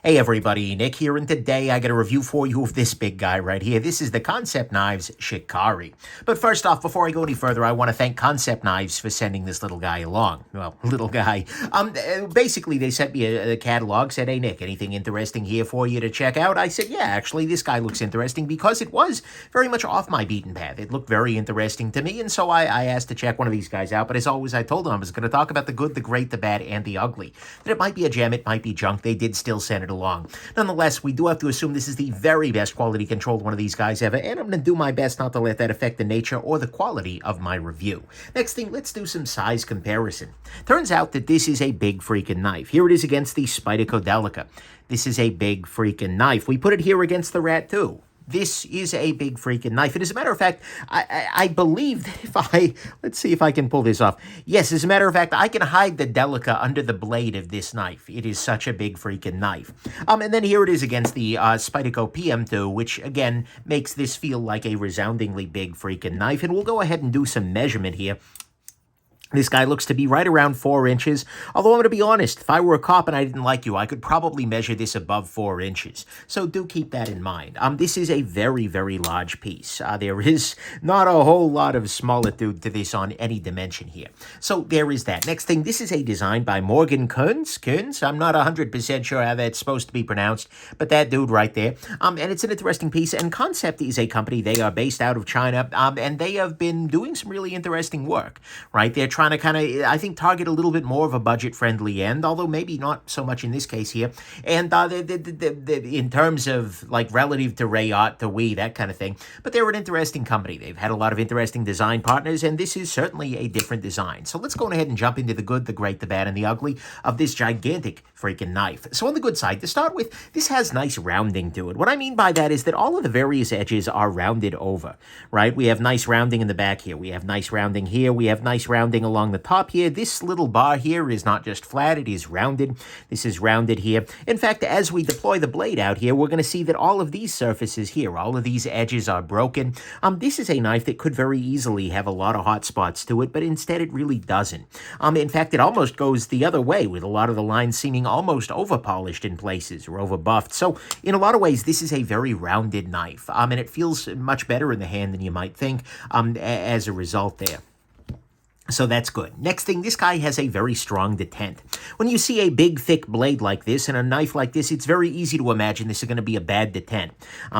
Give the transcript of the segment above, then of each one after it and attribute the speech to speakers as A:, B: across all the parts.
A: Hey everybody, Nick here, and today I got a review for you of this big guy right here. This is the Kansept Knives Shikari. But first off, before I go any further, I want to thank Kansept Knives for sending this little guy along. Well, little guy. Basically, they sent me a catalog, said, hey Nick, anything interesting here for you to check out? I said, yeah, actually, this guy looks interesting because it was very much off my beaten path. It looked very interesting to me, and so I asked to check one of these guys out. But as always, I told them I was going to talk about the good, the great, the bad, and the ugly. That it might be a gem, it might be junk. They did still send it along. Nonetheless, we do have to assume this is the very best quality controlled one of these guys ever, and I'm going to do my best not to let that affect the nature or the quality of my review. Next thing, let's do some size comparison. Turns out that this is a big freaking knife. Here it is against the Spyderco. This is a big freaking knife. We put it here against the Rat 2. This is a big freaking knife. And as a matter of fact, I believe that let's see if I can pull this off. Yes, as a matter of fact, I can hide the Delica under the blade of this knife. It is such a big freaking knife. And then here it is against the Spyderco PM2, which again makes this feel like a resoundingly big freaking knife. And we'll go ahead and do some measurement here. This guy looks to be right around 4 inches, although I'm going to be honest, if I were a cop and I didn't like you, I could probably measure this above 4 inches. So do keep that in mind. This is a very, very large piece. There is not a whole lot of smallitude to this on any dimension here. So there is that. Next thing, this is a design by Morgan Kunz. I'm not 100% sure how that's supposed to be pronounced, but that dude right there. And it's an interesting piece. And Kansept is a company. They are based out of China, and they have been doing some really interesting work, right? They're trying to kind of, I think, target a little bit more of a budget-friendly end, although maybe not so much in this case here. And in terms of, like, relative to Rayot, to Wii, that kind of thing. But they're an interesting company. They've had a lot of interesting design partners, and this is certainly a different design. So let's go ahead and jump into the good, the great, the bad, and the ugly of this gigantic freaking knife. So on the good side, to start with, this has nice rounding to it. What I mean by that is that all of the various edges are rounded over, right? We have nice rounding in the back here. We have nice rounding here. We have nice rounding along the top here. This little bar here is not just flat, it is rounded. This is rounded here. In fact, as we deploy the blade out here, we're going to see that all of these surfaces here, all of these edges are broken. This is a knife that could very easily have a lot of hot spots to it, but instead it really doesn't. In fact, it almost goes the other way, with a lot of the lines seeming almost over-polished in places or over-buffed. So in a lot of ways, this is a very rounded knife, and it feels much better in the hand than you might think as a result there. So that's good. Next thing, this guy has a very strong detent. When you see a big, thick blade like this and a knife like this, it's very easy to imagine this is going to be a bad detent.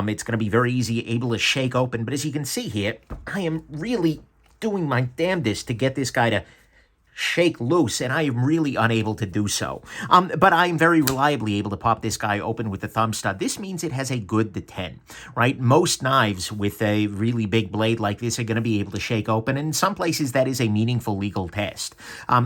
A: It's going to be very easy, able to shake open. But as you can see here, I am really doing my damnedest to get this guy to shake loose, and I am really unable to do so. But I am very reliably able to pop this guy open with the thumb stud. This means it has a good detent, right? Most knives with a really big blade like this are going to be able to shake open, and in some places that is a meaningful legal test,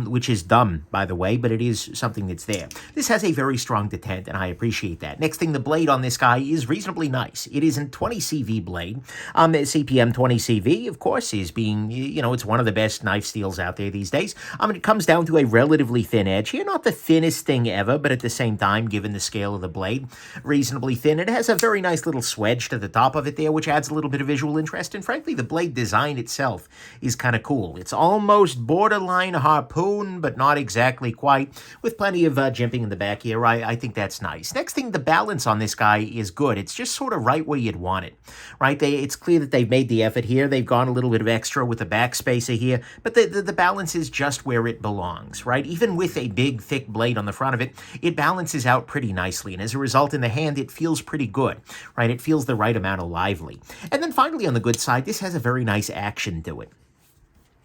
A: which is dumb, by the way, but it is something that's there. This has a very strong detent, and I appreciate that. Next thing, the blade on this guy is reasonably nice. It is a 20 CV blade. CPM 20 CV, of course, is being, it's one of the best knife steels out there these days. It comes down to a relatively thin edge here. Not the thinnest thing ever, but at the same time, given the scale of the blade, reasonably thin. It has a very nice little swedge to the top of it there, which adds a little bit of visual interest. And frankly, the blade design itself is kind of cool. It's almost borderline harpoon, but not exactly quite, with plenty of jimping in the back here. I think that's nice. Next thing, the balance on this guy is good. It's just sort of right where you'd want it, right? It's clear that they've made the effort here. They've gone a little bit of extra with the backspacer here, but the balance is just where it belongs, right? Even with a big, thick blade on the front of it, it balances out pretty nicely, and as a result, in the hand, it feels pretty good, right? It feels the right amount of lively. And then finally, on the good side, this has a very nice action to it.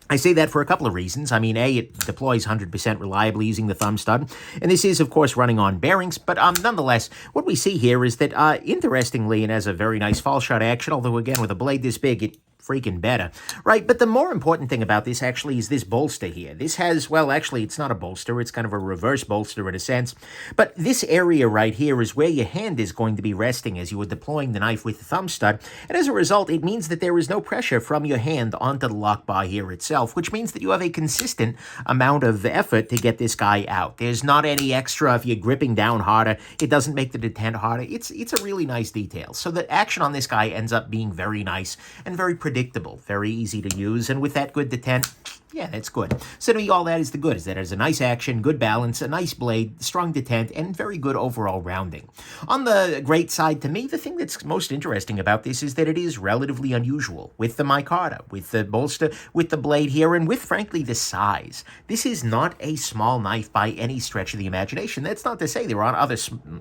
A: I say that for a couple of reasons. I mean, A, it deploys 100% reliably using the thumb stud, and this is, of course, running on bearings, but nonetheless, what we see here is that, interestingly, it has a very nice fall shot action, although, again, with a blade this big, it freaking better, right? But the more important thing about this actually is this bolster here. This has, well, actually, it's not a bolster. It's kind of a reverse bolster in a sense. But this area right here is where your hand is going to be resting as you are deploying the knife with the thumb stud. And as a result, it means that there is no pressure from your hand onto the lock bar here itself, which means that you have a consistent amount of effort to get this guy out. There's not any extra if you're gripping down harder. It doesn't make the detent harder. It's a really nice detail. So the action on this guy ends up being very nice and very predictable, very easy to use, and with that good detent, Yeah, that's good. So to me, all that is the good, is that it has a nice action, good balance, a nice blade, strong detent, and very good overall rounding. On the great side, to me, the thing that's most interesting about this is that it is relatively unusual, with the micarta, with the bolster, with the blade here, and with, frankly, the size. This is not a small knife by any stretch of the imagination. That's not to say there aren't other,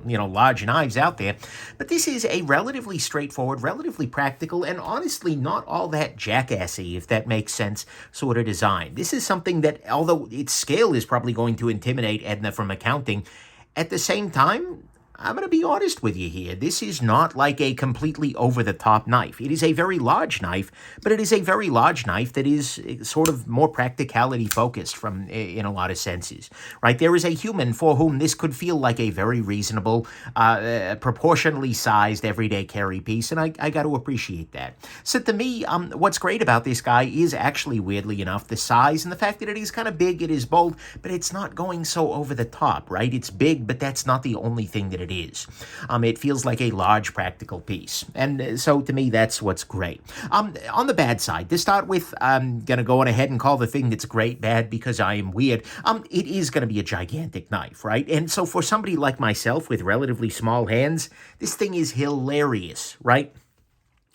A: large knives out there, but this is a relatively straightforward, relatively practical, and honestly not all that jackassy, if that makes sense, sort of design. This is something that, although its scale is probably going to intimidate Edna from accounting, at the same time, I'm going to be honest with you here. This is not like a completely over-the-top knife. It is a very large knife, but it is a very large knife that is sort of more practicality-focused in a lot of senses, right? There is a human for whom this could feel like a very reasonable, proportionally sized everyday carry piece, and I got to appreciate that. So to me, what's great about this guy is actually, weirdly enough, the size and the fact that it is kind of big, it is bold, but it's not going so over the top, right? It's big, but that's not the only thing that it is. It feels like a large practical piece. And so to me, that's what's great. On the bad side, to start with, I'm going to go on ahead and call the thing that's great bad because I am weird. It is going to be a gigantic knife, right? And so for somebody like myself with relatively small hands, this thing is hilarious, right?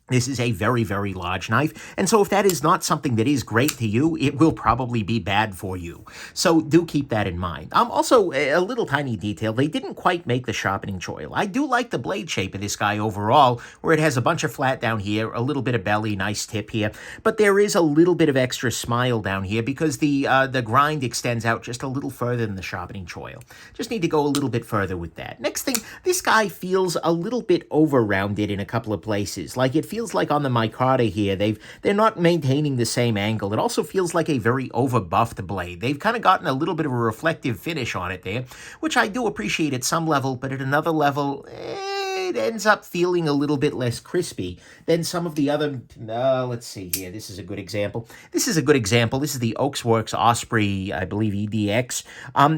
A: This is a very, very large knife, and so if that is not something that is great to you, it will probably be bad for you. So do keep that in mind. Also, a little tiny detail, they didn't quite make the sharpening choil. I do like the blade shape of this guy overall, where it has a bunch of flat down here, a little bit of belly, nice tip here, but there is a little bit of extra smile down here because the grind extends out just a little further than the sharpening choil. Just need to go a little bit further with that. Next thing, this guy feels a little bit over-rounded in a couple of places. Like it feels like on the micarta here, they're not maintaining the same angle. It also feels like a very over-buffed blade. They've kind of gotten a little bit of a reflective finish on it there, which I do appreciate at some level, but at another level, it ends up feeling a little bit less crispy than some of the other, let's see here, this is a good example. This is the Oaksworks Osprey, I believe, EDX.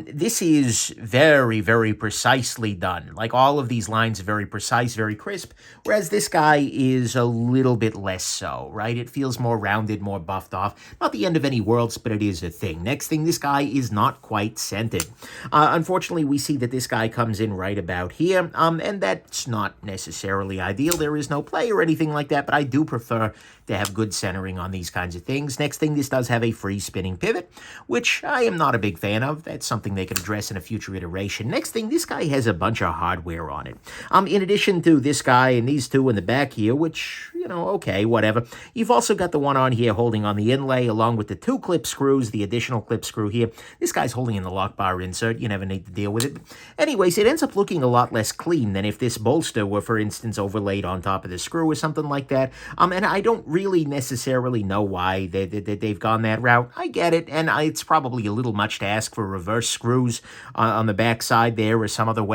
A: This is very, very precisely done. Like all of these lines are very precise, very crisp, whereas this guy is a little bit less so, right? It feels more rounded, more buffed off. Not the end of any worlds, but it is a thing. Next thing, this guy is not quite scented. Unfortunately, we see that this guy comes in right about here, and that's not necessarily ideal. There is no play or anything like that, but I do prefer to have good centering on these kinds of things. Next thing, this does have a free spinning pivot, which I am not a big fan of. That's something they could address in a future iteration. Next thing, this guy has a bunch of hardware on it. In addition to this guy and these two in the back here, which, okay, whatever. You've also got the one on here holding on the inlay, along with the two clip screws, the additional clip screw here. This guy's holding in the lock bar insert. You never need to deal with it. Anyways, it ends up looking a lot less clean than if this bolster were, for instance, overlaid on top of the screw or something like that. And I don't really necessarily know why they've gone that route. I get it, and it's probably a little much to ask for reverse screws on the back side there or some other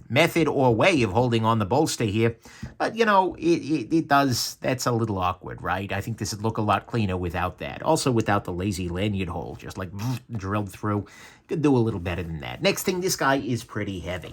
A: method or way of holding on the bolster here. But, it does, that's a little awkward, right? I think this would look a lot cleaner without that. Also without the lazy lanyard hole, just like drilled through. Could do a little better than that. Next thing, this guy is pretty heavy.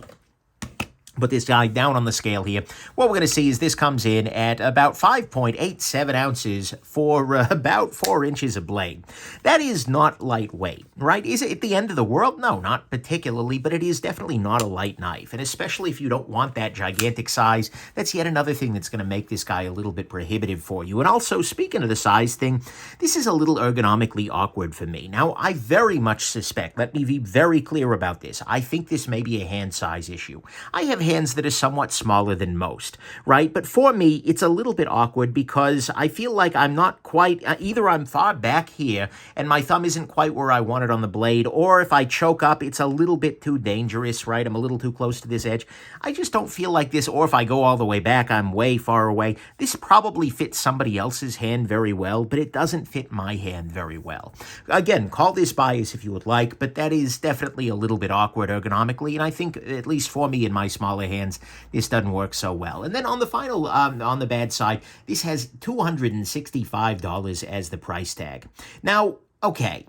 A: Put this guy down on the scale here. What we're going to see is this comes in at about 5.87 ounces for about 4 inches of blade. That is not lightweight, right? Is it at the end of the world? No, not particularly, but it is definitely not a light knife. And especially if you don't want that gigantic size, that's yet another thing that's going to make this guy a little bit prohibitive for you. And also, speaking of the size thing, this is a little ergonomically awkward for me. Now, I very much suspect, let me be very clear about this, I think this may be a hand size issue. I have hands that are somewhat smaller than most, right? But for me, it's a little bit awkward because I feel like I'm not quite, either I'm far back here and my thumb isn't quite where I want it on the blade, or if I choke up, it's a little bit too dangerous, right? I'm a little too close to this edge. I just don't feel like this, or if I go all the way back, I'm way far away. This probably fits somebody else's hand very well, but it doesn't fit my hand very well. Again, call this bias if you would like, but that is definitely a little bit awkward ergonomically, and I think, at least for me in my smaller hands, this doesn't work so well. And then on the final, on the bad side, this has $265 as the price tag. Now, okay,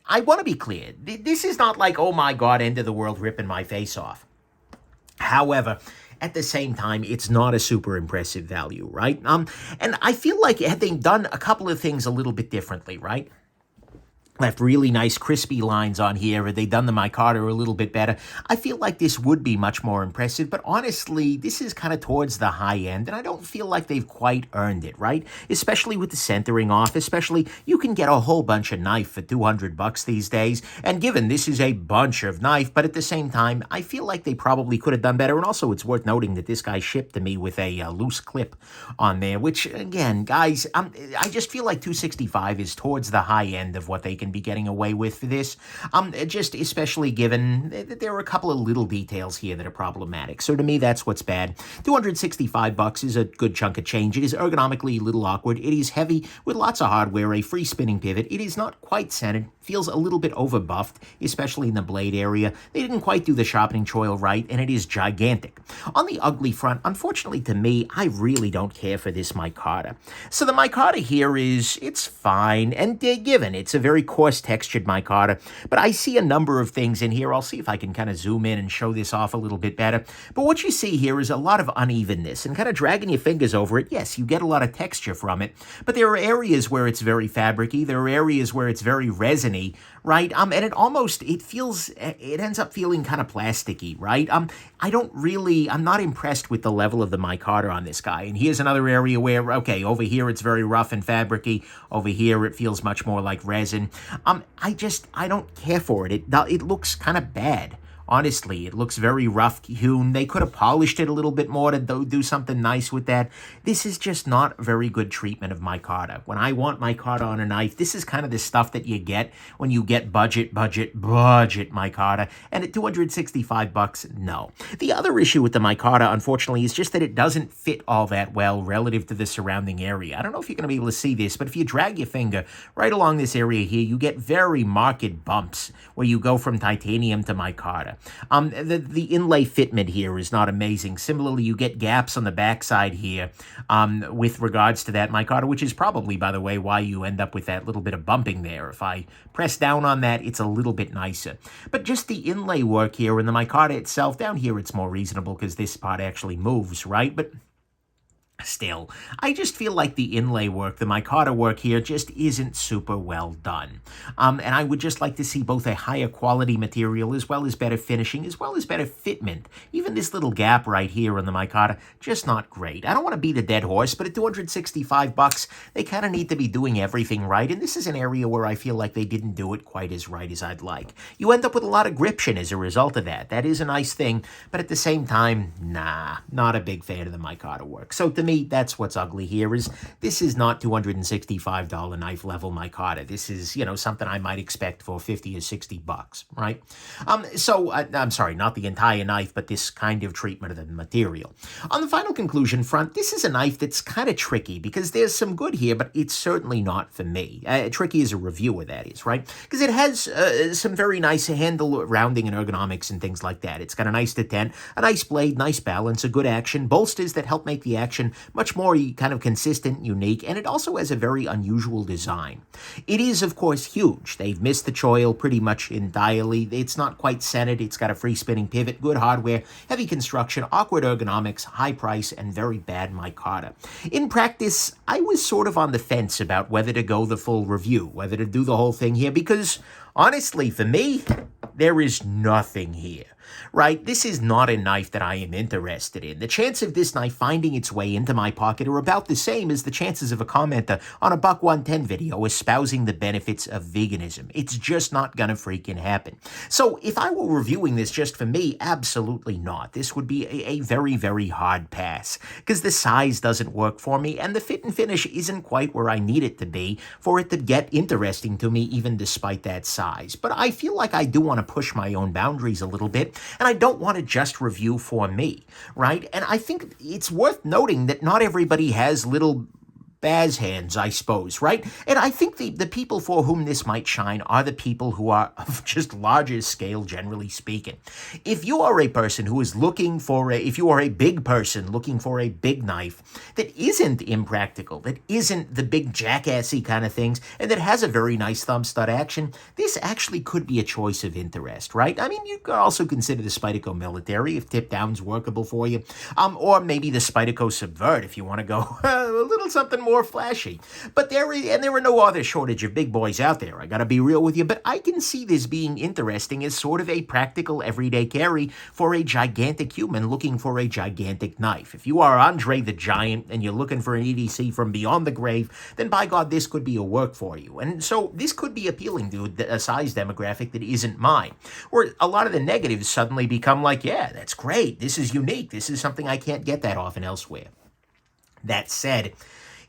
A: I want to be clear. This is not like, oh my God, end of the world, ripping my face off. However, at the same time, it's not a super impressive value, right? And I feel like had they done a couple of things a little bit differently, right? left really nice crispy lines on here. Had they done the micarta a little bit better, I feel like this would be much more impressive. But honestly, this is kind of towards the high end, and I don't feel like they've quite earned it, right? Especially with the centering off. Especially, you can get a whole bunch of knife for $200 these days. And given this is a bunch of knife, but at the same time, I feel like they probably could have done better. And also, it's worth noting that this guy shipped to me with a loose clip on there, which again, guys, I just feel like $265 is towards the high end of what they can be getting away with for this. Just especially given that there are a couple of little details here that are problematic. So to me, that's what's bad. $265 is a good chunk of change. It is ergonomically a little awkward. It is heavy with lots of hardware, a free spinning pivot. It is not quite centered. Feels a little bit over buffed, especially in the blade area. They didn't quite do the sharpening choil right, and it is gigantic. On the ugly front, unfortunately to me, I really don't care for this micarta. So the micarta here it's fine, and given it's a very coarse textured micarta, but I see a number of things in here. I'll see if I can kind of zoom in and show this off a little bit better. But what you see here is a lot of unevenness, and kind of dragging your fingers over it, yes, you get a lot of texture from it, but there are areas where it's very fabricy, there are areas where it's very resiny, right? And it ends up feeling kind of plasticky, right? I'm not impressed with the level of the micarta on this guy. And here's another area where, okay, over here it's very rough and fabricy. Over here it feels much more like resin. I don't care for it. It looks kind of bad. Honestly, it looks very rough hewn. They could have polished it a little bit more to do something nice with that. This is just not very good treatment of micarta. When I want micarta on a knife, this is kind of the stuff that you get when you get budget micarta. And at $265, no. The other issue with the micarta, unfortunately, is just that it doesn't fit all that well relative to the surrounding area. I don't know if you're going to be able to see this, but if you drag your finger right along this area here, you get very marked bumps where you go from titanium to micarta. The inlay fitment here is not amazing. Similarly, you get gaps on the backside here with regards to that micarta, which is probably, by the way, why you end up with that little bit of bumping there. If I press down on that, it's a little bit nicer. But just the inlay work here and the micarta itself, down here it's more reasonable because this part actually moves, right? But still, I just feel like the inlay work, the micarta work here, just isn't super well done. And I would just like to see both a higher quality material as well as better finishing, as well as better fitment. Even this little gap right here on the micarta, just not great. I don't want to beat a dead horse, but at $265, they kind of need to be doing everything right. And this is an area where I feel like they didn't do it quite as right as I'd like. You end up with a lot of gription as a result of that. That is a nice thing, but at the same time, nah, not a big fan of the micarta work. So to me, that's what's ugly here. This is not $265 knife level micarta. This is, something I might expect for 50 or 60 bucks, right? I'm sorry, not the entire knife, but this kind of treatment of the material. On the final conclusion front, this is a knife that's kind of tricky because there's some good here, but it's certainly not for me. Tricky as a reviewer, that is, right? Because it has some very nice handle rounding and ergonomics and things like that. It's got a nice detent, a nice blade, nice balance, a good action, bolsters that help make the action much more kind of consistent, unique, and it also has a very unusual design. It is, of course, huge. They've missed the choil pretty much entirely. It's not quite centered. It's got a free spinning pivot, good hardware, heavy construction, awkward ergonomics, high price, and very bad micarta. In practice, I was sort of on the fence about whether to go the full review, whether to do the whole thing here, because honestly, for me, there is nothing here. Right? This is not a knife that I am interested in. The chance of this knife finding its way into my pocket are about the same as the chances of a commenter on a $110 video espousing the benefits of veganism. It's just not gonna freaking happen. So if I were reviewing this just for me, absolutely not. This would be a very, very hard pass because the size doesn't work for me and the fit and finish isn't quite where I need it to be for it to get interesting to me even despite that size. But I feel like I do want to push my own boundaries a little bit. And I don't want to just review for me, right? And I think it's worth noting that not everybody has little Baz hands, I suppose, right? And I think the people for whom this might shine are the people who are of just larger scale, generally speaking. If you are a person who is looking for if you are a big person looking for a big knife that isn't impractical, that isn't the big jackassy kind of things, and that has a very nice thumb stud action, this actually could be a choice of interest, right? I mean, you could also consider the Spyderco Military if tip down's workable for you, or maybe the Spyderco Subvert if you want to go a little something more more flashy. But there are no other shortage of big boys out there. I gotta be real with you, but I can see this being interesting as sort of a practical everyday carry for a gigantic human looking for a gigantic knife. If you are Andre the Giant and you're looking for an EDC from beyond the grave, then by God, this could be a work for you. And so this could be appealing to a size demographic that isn't mine. Or a lot of the negatives suddenly become like, yeah, that's great. This is unique. This is something I can't get that often elsewhere. That said,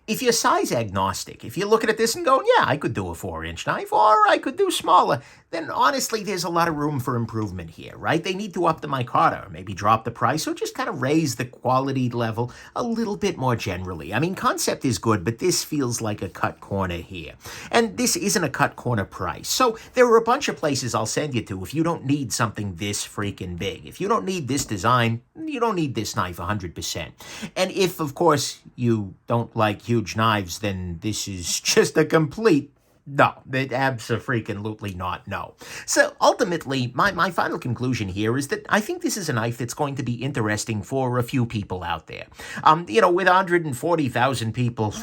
A: if you're size agnostic, if you're looking at this and going, yeah, I could do a 4-inch knife, or I could do smaller, then honestly, there's a lot of room for improvement here, right? They need to up the micarta, or maybe drop the price, or just kind of raise the quality level a little bit more generally. I mean, Kansept is good, but this feels like a cut corner here. And this isn't a cut corner price. So there are a bunch of places I'll send you to if you don't need something this freaking big. If you don't need this design, you don't need this knife 100%. And if, of course, you don't like huge knives, then this is just a complete no, abso-freaking-lutely not no. So ultimately, my final conclusion here is that I think this is a knife that's going to be interesting for a few people out there. With 140,000 people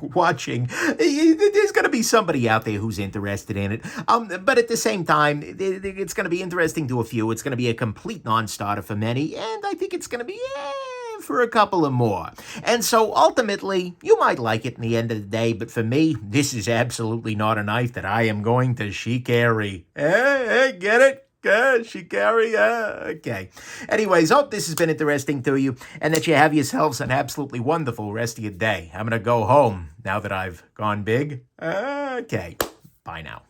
A: watching, there's going to be somebody out there who's interested in it. But at the same time, it's going to be interesting to a few. It's going to be a complete non-starter for many, and I think it's going to be for a couple of more. And so ultimately, you might like it in the end of the day, but for me, this is absolutely not a knife that I am going to Shikari. Get it? Shikari? Okay. Anyways, hope this has been interesting to you, and that you have yourselves an absolutely wonderful rest of your day. I'm going to go home now that I've gone big. Okay. Bye now.